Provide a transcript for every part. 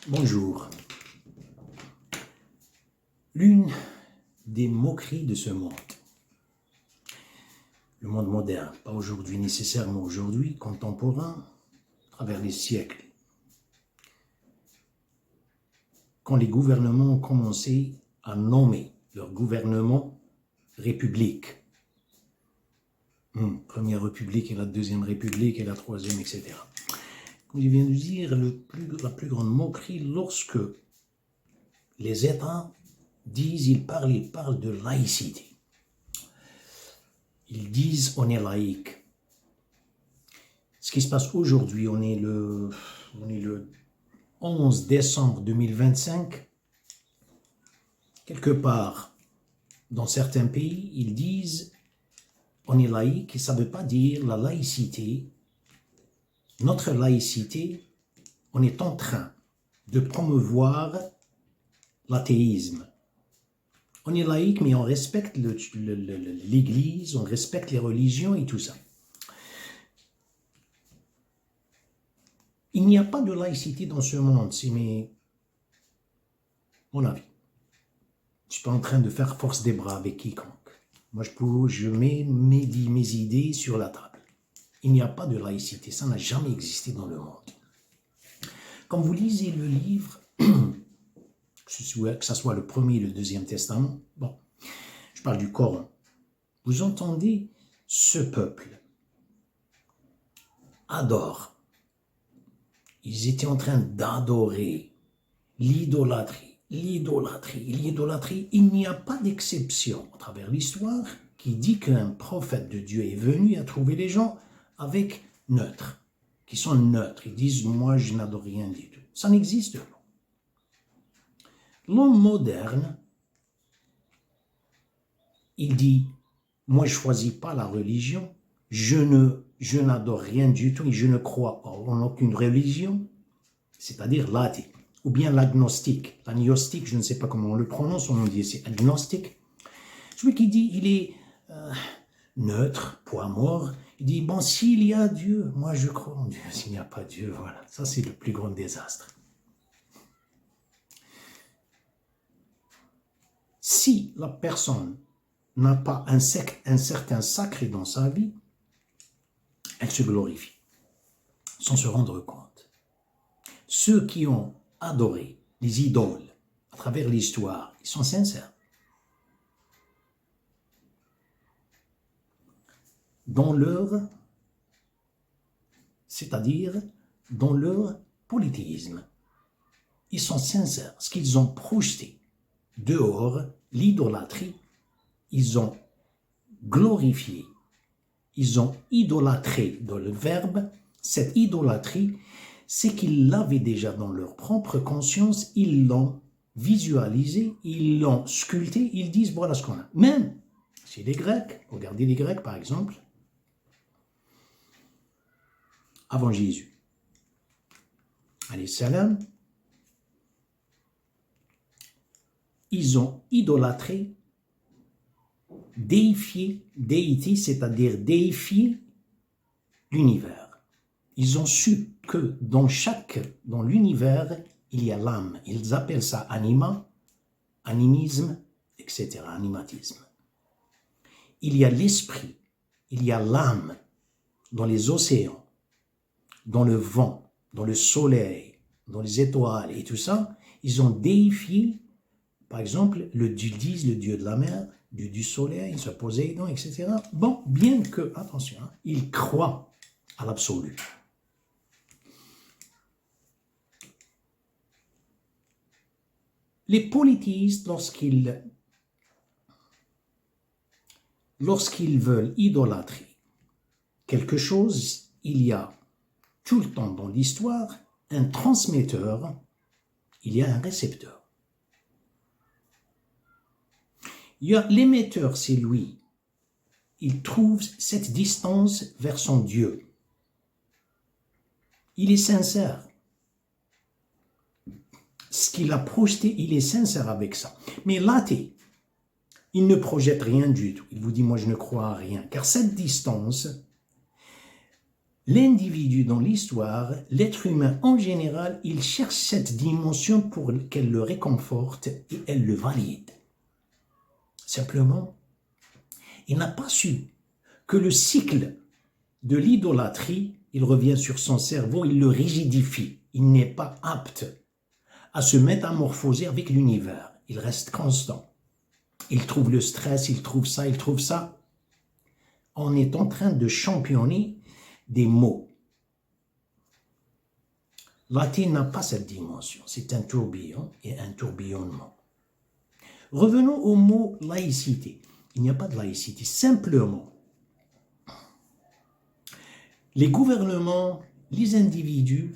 Bonjour. L'une des moqueries de ce monde, le monde moderne, pas aujourd'hui nécessairement aujourd'hui, contemporain, à travers les siècles, quand les gouvernements ont commencé à nommer leur gouvernement république, première république et la deuxième république et la troisième, etc. Comme je viens de dire, la plus grande moquerie lorsque les États disent, ils parlent de laïcité. Ils disent on est laïque. Ce qui se passe aujourd'hui, on est le 11 décembre 2025. Quelque part, dans certains pays, ils disent on est laïque et ça ne veut pas dire la laïcité. Notre laïcité, on est en train de promouvoir l'athéisme. On est laïque, mais on respecte l'Église, on respecte les religions et tout ça. Il n'y a pas de laïcité dans ce monde, c'est mon avis. Je ne suis pas en train de faire force des bras avec quiconque. Moi, je mets mes idées sur la table. Il n'y a pas de laïcité, ça n'a jamais existé dans le monde. Quand vous lisez le livre, que ce soit le premier et le deuxième testament, bon, je parle du Coran, vous entendez ce peuple adore. Ils étaient en train d'adorer l'idolâtrie. L'idolâtrie. Il n'y a pas d'exception à travers l'histoire qui dit qu'un prophète de Dieu est venu et a trouvé les gens avec neutre, qui sont neutres. Ils disent, moi, je n'adore rien du tout. Ça n'existe pas. L'homme moderne, il dit, moi, je ne choisis pas la religion, je n'adore rien du tout et je ne crois en aucune religion, c'est-à-dire l'athée, ou bien l'agnostique. L'agnostique, je ne sais pas comment on le prononce, on dit c'est agnostique. Celui qui dit, il est neutre, poids mort, il dit, bon, s'il y a Dieu, moi je crois en Dieu. S'il n'y a pas Dieu, voilà, ça c'est le plus grand désastre. Si la personne n'a pas un certain sacré dans sa vie, elle se glorifie, sans se rendre compte. Ceux qui ont adoré les idoles à travers l'histoire, ils sont sincères. C'est-à-dire dans leur polythéisme. Ils sont sincères. Ce qu'ils ont projeté dehors, l'idolâtrie, ils ont glorifié, ils ont idolâtré dans le verbe. Cette idolâtrie, c'est qu'ils l'avaient déjà dans leur propre conscience, ils l'ont visualisé, ils l'ont sculpté, ils disent voilà ce qu'on a. Même chez les Grecs, regardez les Grecs par exemple, avant Jésus, alayhi salam, ils ont idolâtré, déifié, déité, c'est-à-dire déifié l'univers. Ils ont su que dans l'univers, il y a l'âme. Ils appellent ça anima, animisme, etc., animatisme. Il y a l'esprit, il y a l'âme dans les océans, dans le vent, dans le soleil, dans les étoiles et tout ça. Ils ont déifié, par exemple, ils disent le dieu de la mer, du soleil, se Poséidon, etc. Bon, bien que, attention, ils croient à l'absolu. Les polythéistes, lorsqu'ils veulent idolâtrer quelque chose, il y a tout le temps dans l'histoire un transmetteur, il y a un récepteur. Il y a l'émetteur, c'est lui. Il trouve cette distance vers son Dieu. Il est sincère. Ce qu'il a projeté, il est sincère avec ça. Mais l'athée, il ne projette rien du tout. Il vous dit, moi je ne crois à rien. Car cette distance, l'individu dans l'histoire, l'être humain en général, il cherche cette dimension pour qu'elle le réconforte et elle le valide. Simplement, il n'a pas su que le cycle de l'idolâtrie, il revient sur son cerveau, il le rigidifie. Il n'est pas apte à se métamorphoser avec l'univers. Il reste constant. Il trouve le stress, il trouve ça, il trouve ça. On est en train de championner des mots. L'athée n'a pas cette dimension. C'est un tourbillon et un tourbillonnement. Revenons au mot laïcité. Il n'y a pas de laïcité. Simplement, les gouvernements, les individus,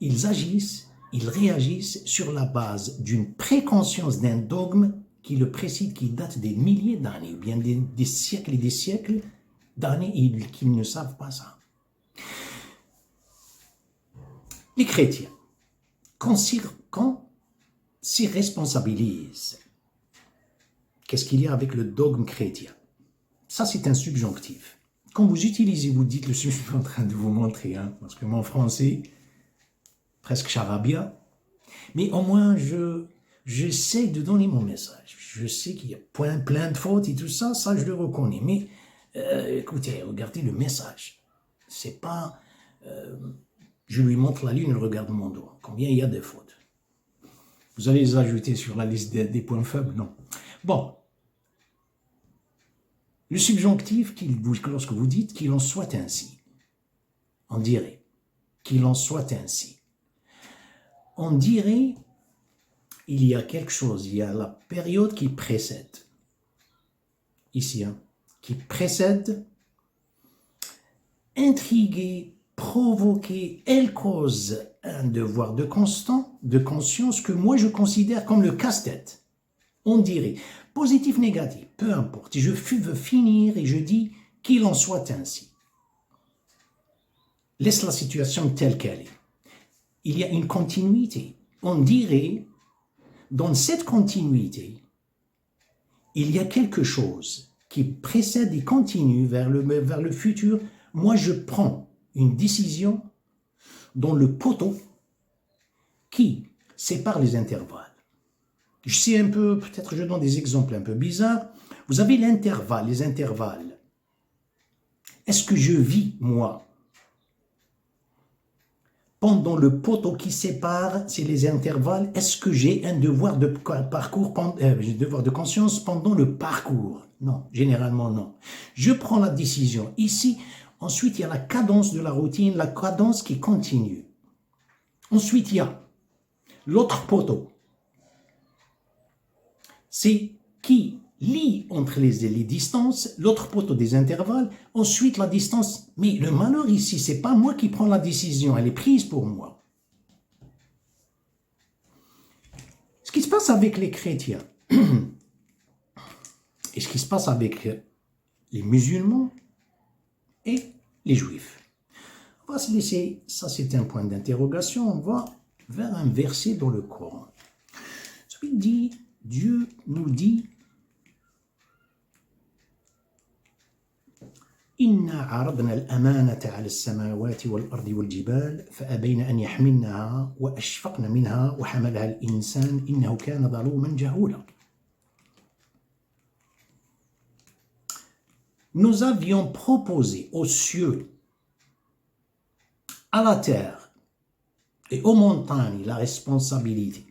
ils agissent, ils réagissent sur la base d'une préconscience d'un dogme qui le précède, qui date des milliers d'années, ou bien des siècles et des siècles d'années, et qu'ils ne savent pas ça. Les chrétiens, quand s'y responsabilisent, qu'est-ce qu'il y a avec le dogme chrétien? Ça, c'est un subjonctif. Quand vous utilisez, vous dites, je suis en train de vous montrer, parce que mon français, presque charabia, mais au moins, j'essaie de donner mon message. Je sais qu'il y a plein de fautes et tout ça, ça je le reconnais, mais écoutez, regardez le message. C'est pas, je lui montre la lune, il regarde mon doigt. Combien il y a de fautes? Vous allez les ajouter sur la liste des points faibles? Non. Bon. Le subjonctif, lorsque vous dites qu'il en soit ainsi, on dirait qu'il en soit ainsi. On dirait, il y a quelque chose, il y a la période qui précède, ici, qui précède, intriguer, provoquer, elle cause un devoir de conscience que moi je considère comme le casse-tête. On dirait, positif, négatif, peu importe, je veux finir et je dis qu'il en soit ainsi. Laisse la situation telle qu'elle est. Il y a une continuité. On dirait, dans cette continuité, il y a quelque chose qui précède et continue vers le futur. Moi, je prends une décision dans le poteau qui sépare les intervalles. Je sais un peu, peut-être je donne des exemples un peu bizarres. Vous avez l'intervalle, les intervalles. Est-ce que je vis, moi, pendant le poteau qui sépare, c'est les intervalles, est-ce que j'ai un devoir de devoir de conscience pendant le parcours? Non, généralement non. Je prends la décision. Ici, ensuite, il y a la cadence de la routine, la cadence qui continue. Ensuite, il y a l'autre poteau. C'est qui lie entre les distances, l'autre poteau des intervalles, ensuite la distance. Mais le malheur ici, c'est pas moi qui prends la décision, elle est prise pour moi. Ce qui se passe avec les chrétiens et ce qui se passe avec les musulmans et les juifs. On va se laisser, ça c'est un point d'interrogation, on va vers un verset dans le Coran. Celui dit, Dieu nous dit, إنا عرضنا الأمانة على السماوات والأرض والجبال فأبين أن يحملنها وأشفقن منها وحملها الإنسان إنه كان ظلوما جهولا. Nous avions proposé aux cieux, à la terre et aux montagnes la responsabilité.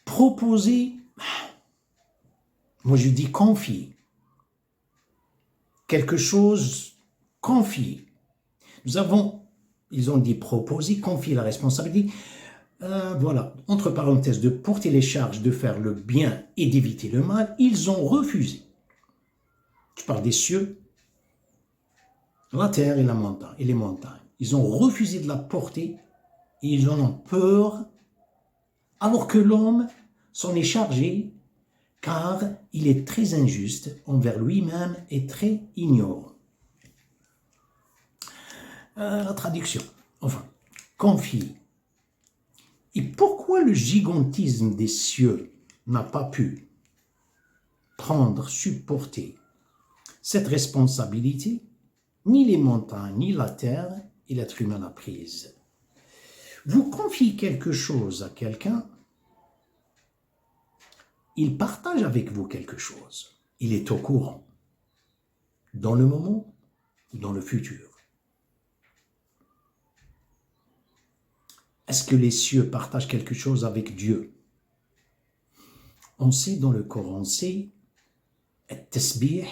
Proposer, moi je dis confier. Quelque chose confié. Ils ont dit proposer, confier la responsabilité. Voilà, entre parenthèses, de porter les charges, de faire le bien et d'éviter le mal, ils ont refusé. Je parle des cieux, la terre et les montagnes. Ils ont refusé de la porter et ils en ont peur, alors que l'homme s'en est chargé, car il est très injuste envers lui-même et très ignorant. La traduction, enfin, confie. Et pourquoi le gigantisme des cieux n'a pas pu supporter cette responsabilité? ni les montagnes, ni la terre, et l'être humain l'a prise. Vous confiez quelque chose à quelqu'un, il partage avec vous quelque chose. Il est au courant, dans le moment ou dans le futur. Est-ce que les cieux partagent quelque chose avec Dieu? On sait dans le Coran, c'est التسبيح,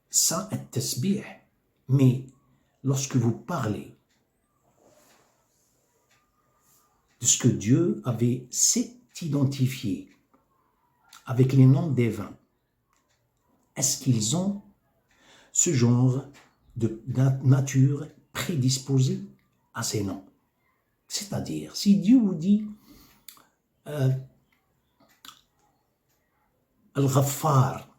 ça التسبيح. Mais lorsque vous parlez de ce que Dieu avait s'est identifié avec les noms divins, est-ce qu'ils ont ce genre de nature prédisposée à ces noms? C'est-à-dire, si Dieu vous dit Al-Ghaffar,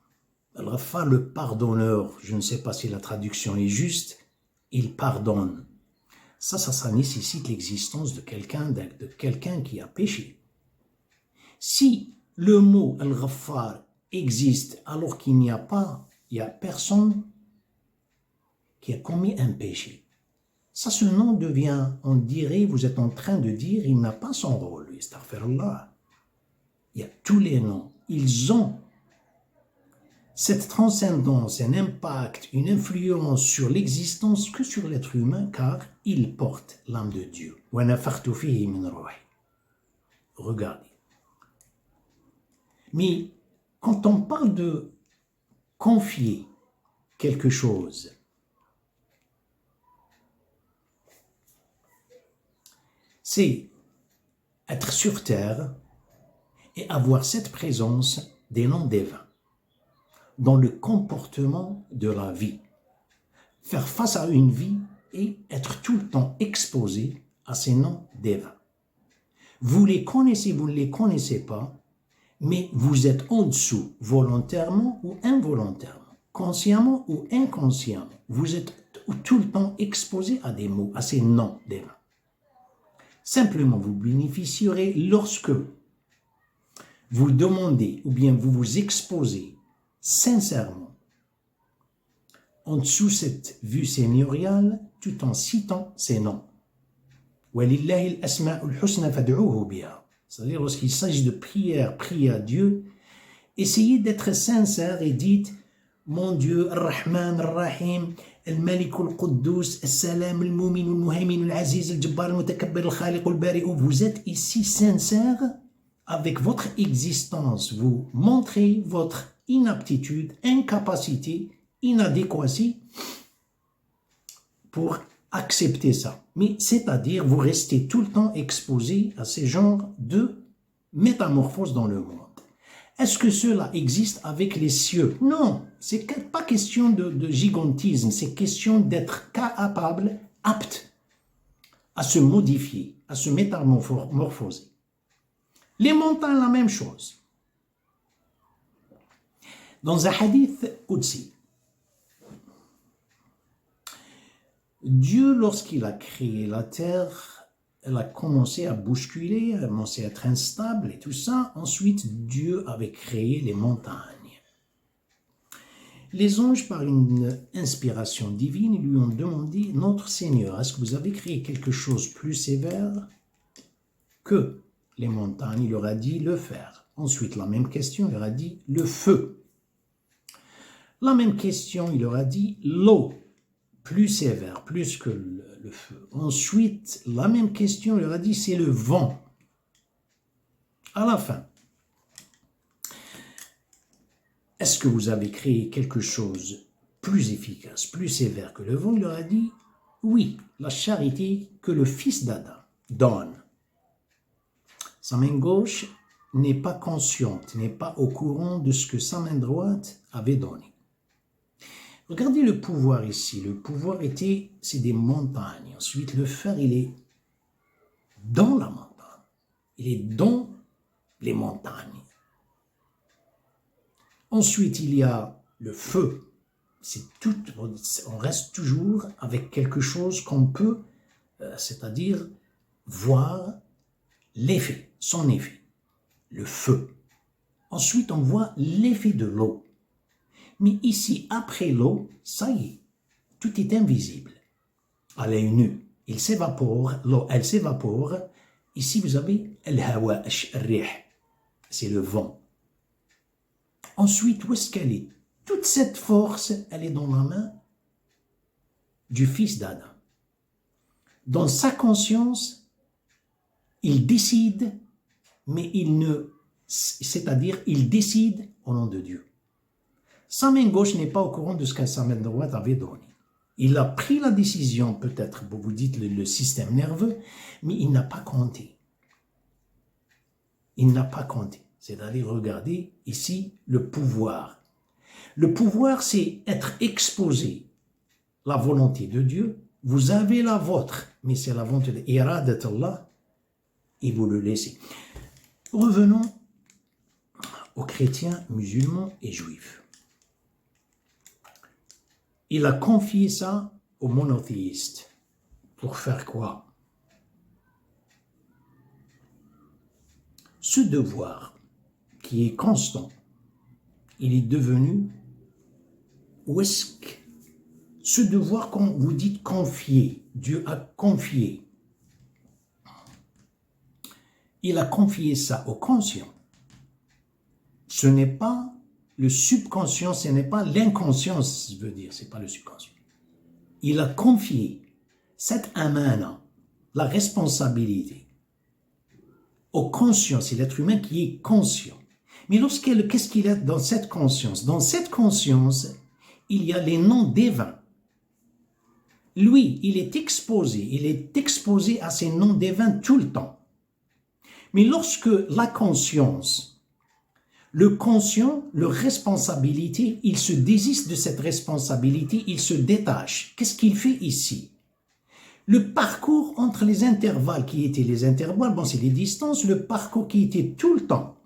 Al-Ghaffar, le pardonneur, je ne sais pas si la traduction est juste, il pardonne. Ça nécessite l'existence de quelqu'un qui a péché. Si le mot Al-Ghaffar existe alors qu'il n'y a pas, il n'y a personne qui a commis un péché, ça, ce nom devient, on dirait, vous êtes en train de dire, il n'a pas son rôle, astaghfirullah. Il y a tous les noms, ils ont cette transcendance, un impact, une influence sur l'existence que sur l'être humain, car il porte l'âme de Dieu. Regardez. Mais quand on parle de confier quelque chose, c'est être sur terre et avoir cette présence des noms divins dans le comportement de la vie. Faire face à une vie et être tout le temps exposé à ces noms divins. Vous les connaissez, vous ne les connaissez pas, mais vous êtes en dessous, volontairement ou involontairement, consciemment ou inconsciemment. Vous êtes tout le temps exposé à des mots, à ces noms divins. Simplement, vous bénéficierez lorsque vous demandez ou bien vous vous exposez sincèrement en dessous cette vue seigneuriale tout en citant ces noms. C'est-à-dire lorsqu'il s'agit de prière, priez à Dieu, essayez d'être sincère et dites mon Dieu, Ar-Rahman, Ar-Rahim, Al-Malik, Al-Quddus, Al-Salam, Al-Mumin, Al-Muhaymin, Al-Aziz, Al-Jabbar, Al-Mutakabbir, Al-Khaliq, Al-Bari. Vous êtes ici sincère avec votre existence. Vous montrez votre inaptitude, incapacité, inadéquatie pour accepter ça. Mais c'est-à-dire, vous restez tout le temps exposé à ces genres de métamorphoses dans le monde. Est-ce que cela existe avec les cieux? Non, c'est pas question de gigantisme, c'est question d'être capable, apte à se modifier, à se métamorphoser. Les montagnes, la même chose. Dans un hadith Qudsi, Dieu, lorsqu'il a créé la terre, elle a commencé à bousculer, elle a commencé à être instable et tout ça. Ensuite, Dieu avait créé les montagnes. Les anges, par une inspiration divine, lui ont demandé, notre Seigneur, est-ce que vous avez créé quelque chose de plus sévère que les montagnes? Il leur a dit le fer. Ensuite, la même question, il leur a dit le feu. La même question, il leur a dit l'eau, plus sévère, plus que le feu. Ensuite, la même question, il leur a dit c'est le vent. À la fin, est-ce que vous avez créé quelque chose plus efficace, plus sévère que le vent? Il leur a dit oui, la charité que le fils d'Adam donne. Sa main gauche n'est pas consciente, n'est pas au courant de ce que sa main droite avait donné. Regardez le pouvoir ici. Le pouvoir c'est des montagnes. Ensuite, le fer, il est dans la montagne. Il est dans les montagnes. Ensuite, il y a le feu. On reste toujours avec quelque chose qu'on peut, c'est-à-dire voir l'effet, son effet, le feu. Ensuite, on voit l'effet de l'eau. Mais ici, après l'eau, ça y est, tout est invisible. À l'œil nu, il s'évapore, l'eau, elle s'évapore. Ici, vous avez al-hawa, al-rih, c'est le vent. Ensuite, où est-ce qu'elle est? Toute cette force, elle est dans la main du fils d'Adam. Dans sa conscience, il décide, mais c'est-à-dire, il décide au nom de Dieu. Sa main gauche n'est pas au courant de ce que sa main droite avait donné. Il a pris la décision, peut-être, vous dites le système nerveux, mais il n'a pas compté. Il n'a pas compté. C'est-à-dire, regardez ici le pouvoir. Le pouvoir, c'est être exposé à la volonté de Dieu. Vous avez la vôtre, mais c'est la volonté de Iradat Allah, et vous le laissez. Revenons aux chrétiens, musulmans et juifs. Il a confié ça aux monothéistes. Pour faire quoi? Ce devoir qui est constant, il est devenu, où est-ce que ce devoir qu'on vous dit confier, Dieu a confié, il a confié ça au conscient. Ce n'est pas le subconscient, ce n'est pas l'inconscience, je veux dire, c'est pas le subconscient. Il a confié cette amana, la responsabilité, au conscient, c'est l'être humain qui est conscient. Mais qu'est-ce qu'il y a dans cette conscience? Dans cette conscience, il y a les noms divins. Lui, il est exposé à ces noms divins tout le temps. Mais lorsque la conscience, le conscient, leur responsabilité, il se désiste de cette responsabilité, il se détache. Qu'est-ce qu'il fait ici? Le parcours entre les intervalles qui étaient les intervalles, bon, c'est les distances, le parcours qui était tout le temps.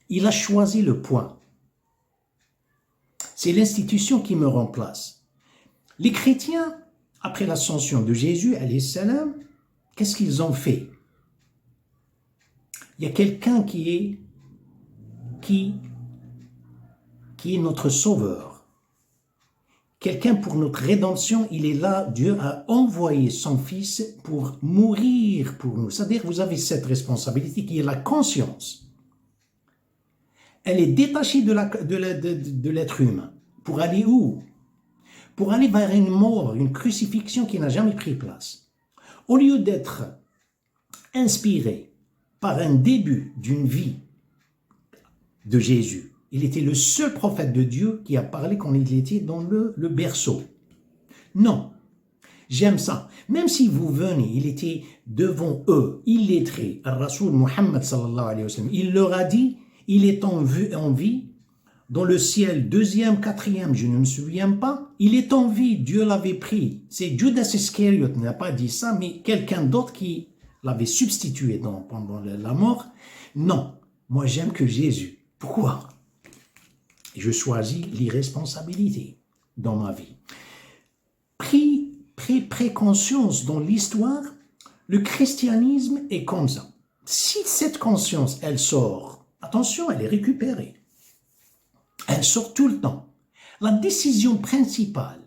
Il a choisi le point. C'est l'institution qui me remplace. Les chrétiens, après l'ascension de Jésus, alayhi salam, qu'est-ce qu'ils ont fait? Il y a quelqu'un qui est notre sauveur. Quelqu'un pour notre rédemption, il est là, Dieu a envoyé son Fils pour mourir pour nous. C'est-à-dire, vous avez cette responsabilité qui est la conscience. Elle est détachée de l'être humain. Pour aller où? Pour aller vers une mort, une crucifixion qui n'a jamais pris place. Au lieu d'être inspiré par un début d'une vie de Jésus, il était le seul prophète de Dieu qui a parlé quand il était dans le berceau. Non, j'aime ça. Même si vous venez, il était devant eux, illettré, Al-Rasoul Muhammad sallallahu alayhi wa sallam, il leur a dit, il est en vie, dans le ciel, 2e, 4e, je ne me souviens pas, il est en vie, Dieu l'avait pris. C'est Judas Iscariot n'a pas dit ça, mais quelqu'un d'autre qui l'avait substitué pendant la mort. Non, moi j'aime que Jésus. Pourquoi? Je choisis l'irresponsabilité dans ma vie. Préconscience dans l'histoire, le christianisme est comme ça. Si cette conscience, elle sort, attention, elle est récupérée. Elle sort tout le temps. La décision principale,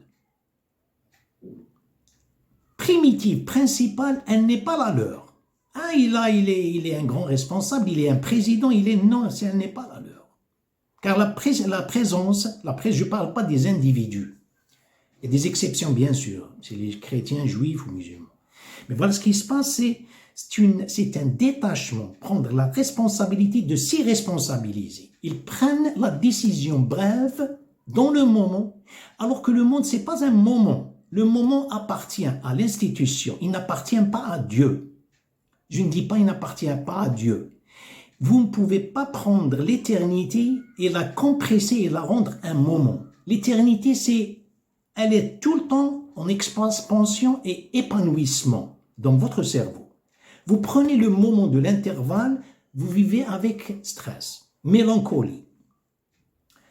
primitive, principale, elle n'est pas la leur. Ah, il est un grand responsable, il est un président, non, elle n'est pas la leur. Car la présence, je ne parle pas des individus. Il y a des exceptions, bien sûr. C'est les chrétiens, juifs ou musulmans. Mais voilà ce qui se passe, c'est un détachement, prendre la responsabilité de s'y responsabiliser. Ils prennent la décision brève dans le moment, alors que le monde, ce n'est pas un moment. Le moment appartient à l'institution, il n'appartient pas à Dieu. Je ne dis pas il n'appartient pas à Dieu. Vous ne pouvez pas prendre l'éternité et la compresser et la rendre un moment. L'éternité, elle est tout le temps en expansion et épanouissement dans votre cerveau. Vous prenez le moment de l'intervalle, vous vivez avec stress, mélancolie.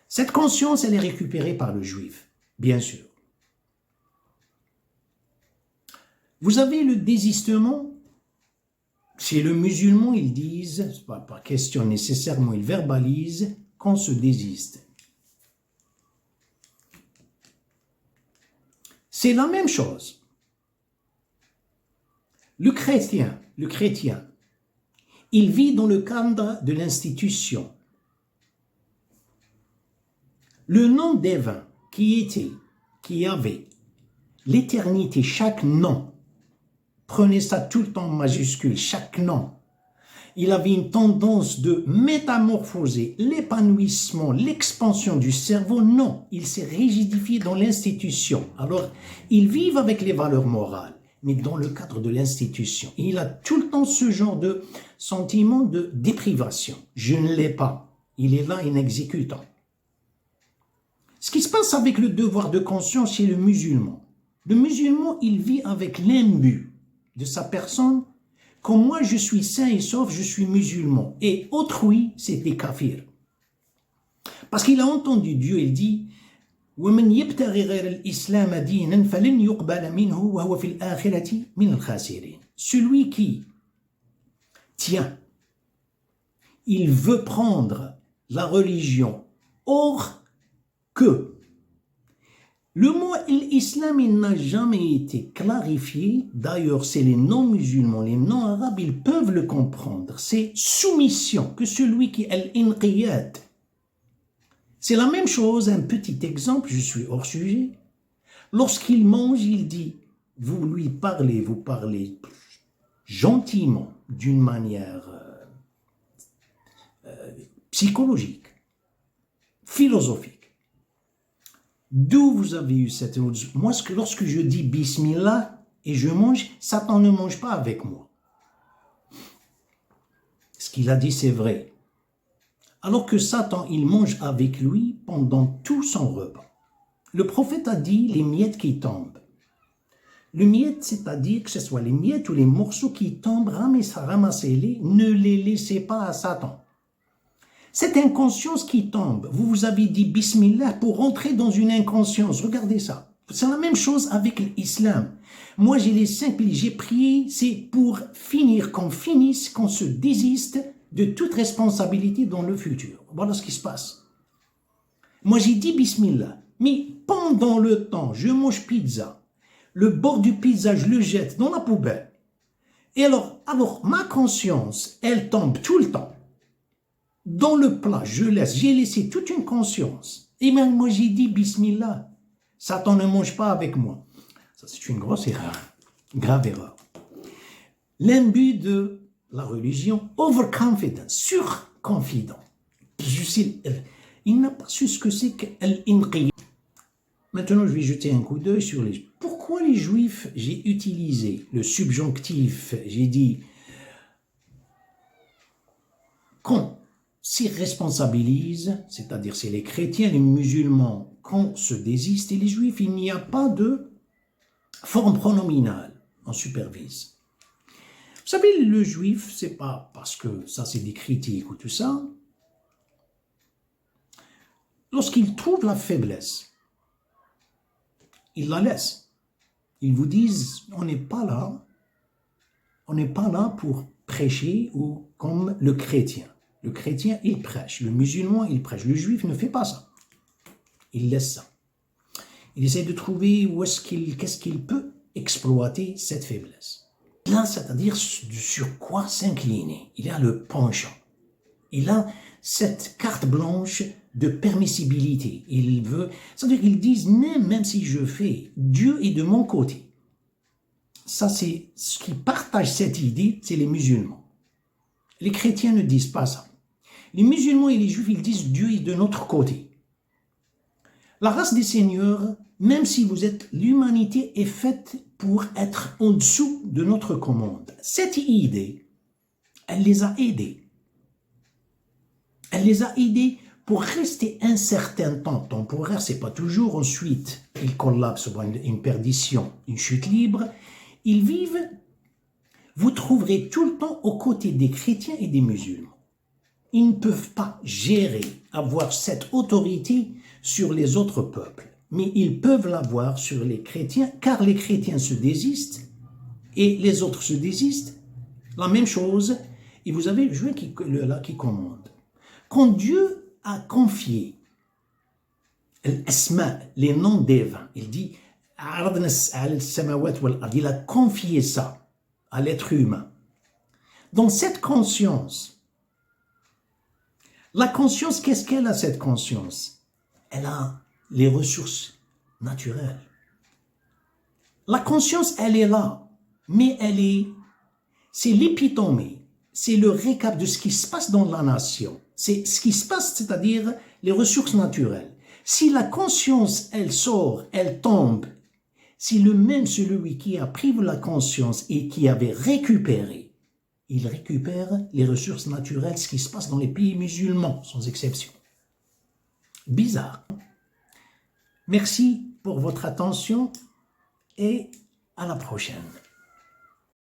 Cette conscience, elle est récupérée par le juif, bien sûr. Vous avez le désistement. Chez le musulman, ils disent, pas question nécessairement, ils verbalisent qu'on se désiste. C'est la même chose. Le chrétien, il vit dans le cadre de l'institution. Le nom divin qui avait l'éternité, chaque nom, prenez ça tout le temps en majuscule, chaque nom, il avait une tendance de métamorphoser l'épanouissement, l'expansion du cerveau. Non, il s'est rigidifié dans l'institution. Alors, ils vivent avec les valeurs morales, mais dans le cadre de l'institution. Il a tout le temps ce genre de sentiment de déprivation. Je ne l'ai pas. Il est là inexécutant. Ce qui se passe avec le devoir de conscience chez le musulman. Le musulman, il vit avec l'imbu de sa personne. Comme moi, je suis sain et sauf, je suis musulman. Et autrui, c'est des kafirs. Parce qu'il a entendu Dieu, il dit وَمَنْ يَبْتَغِي غَيْرَ الْإِسْلَامَ دِينًا فَلَنْ يُقْبَلَ مِنْهُ وَهُوَ فِي الْآخِرَةِ مِنَ الْخَاسِرِينَ. Celui qui tient, il veut prendre la religion hors que le mot l'islam, il n'a jamais été clarifié. D'ailleurs, c'est les non-musulmans, les non-arabes, ils peuvent le comprendre. C'est soumission, que celui qui est l'inqiyad. C'est la même chose, un petit exemple, je suis hors sujet. Lorsqu'il mange, il dit, vous parlez gentiment, d'une manière psychologique, philosophique. D'où vous avez eu cette... Moi, lorsque je dis Bismillah et je mange, Satan ne mange pas avec moi. Ce qu'il a dit, c'est vrai. Alors que Satan, il mange avec lui pendant tout son repas. Le prophète a dit les miettes qui tombent. Le miette, c'est-à-dire que ce soit les miettes ou les morceaux qui tombent, ramassez-les, ne les laissez pas à Satan. Cette inconscience qui tombe, vous vous avez dit Bismillah pour rentrer dans une inconscience. Regardez ça. C'est la même chose avec l'islam. Moi, j'ai les 5 piliers. J'ai prié, c'est pour finir, qu'on finisse, qu'on se désiste de toute responsabilité dans le futur. Voilà ce qui se passe. Moi, j'ai dit Bismillah. Mais pendant le temps, je mange pizza. Le bord du pizza, je le jette dans la poubelle. Et alors ma conscience, elle tombe tout le temps. Dans le plat, j'ai laissé toute une conscience. Et même moi, j'ai dit Bismillah. Satan ne mange pas avec moi. Ça, c'est une grosse erreur. Grave erreur. L'imbu de la religion, overconfident, surconfident. Il n'a pas su ce que c'est qu'al-inqiyad. Maintenant, je vais jeter un coup d'œil sur les... Pourquoi les Juifs, j'ai utilisé le subjonctif, j'ai dit qu'on s'irresponsabilise, c'est-à-dire c'est les chrétiens, les musulmans, qu'on se désiste, et les Juifs, il n'y a pas de forme pronominale, on supervise. Vous savez, le Juif, c'est pas parce que ça c'est des critiques ou tout ça. Lorsqu'il trouve la faiblesse, il la laisse. Ils vous disent, on n'est pas là pour prêcher ou comme le chrétien. Le chrétien, il prêche. Le musulman, il prêche. Le juif ne fait pas ça. Il laisse ça. Il essaie de trouver qu'est-ce qu'il peut exploiter cette faiblesse. Là, c'est-à-dire sur quoi s'incliner. Il a le penchant. Il a cette carte blanche de permissibilité. Il veut, c'est-à-dire qu'ils disent, même si je fais, Dieu est de mon côté. Ça, c'est ce qui partage cette idée, c'est les musulmans. Les chrétiens ne disent pas ça. Les musulmans et les juifs, ils disent Dieu est de notre côté. La race des seigneurs, même si vous êtes, l'humanité est faite pour être en dessous de notre commande. Cette idée, elle les a aidés. Elle les a aidés pour rester un certain temps temporaire, c'est pas toujours, ensuite ils collapsent, une perdition, une chute libre. Ils vivent, vous trouverez tout le temps aux côtés des chrétiens et des musulmans. Ils ne peuvent pas gérer, avoir cette autorité sur les autres peuples, mais ils peuvent l'avoir sur les chrétiens, car les chrétiens se désistent et les autres se désistent. La même chose, et vous avez le juif qui commande. Quand Dieu a confié l'asma, les noms divins, il dit Il a confié ça à l'être humain. Dans cette conscience, la conscience, qu'est-ce qu'elle a, cette conscience? Elle a les ressources naturelles. La conscience, elle est là, mais c'est l'épitomie, c'est le récap de ce qui se passe dans la nation. C'est ce qui se passe, c'est-à-dire les ressources naturelles. Si la conscience, elle sort, elle tombe, si celui qui a pris la conscience et qui avait récupéré, il récupère les ressources naturelles, ce qui se passe dans les pays musulmans, sans exception. Bizarre. Merci pour votre attention et à la prochaine.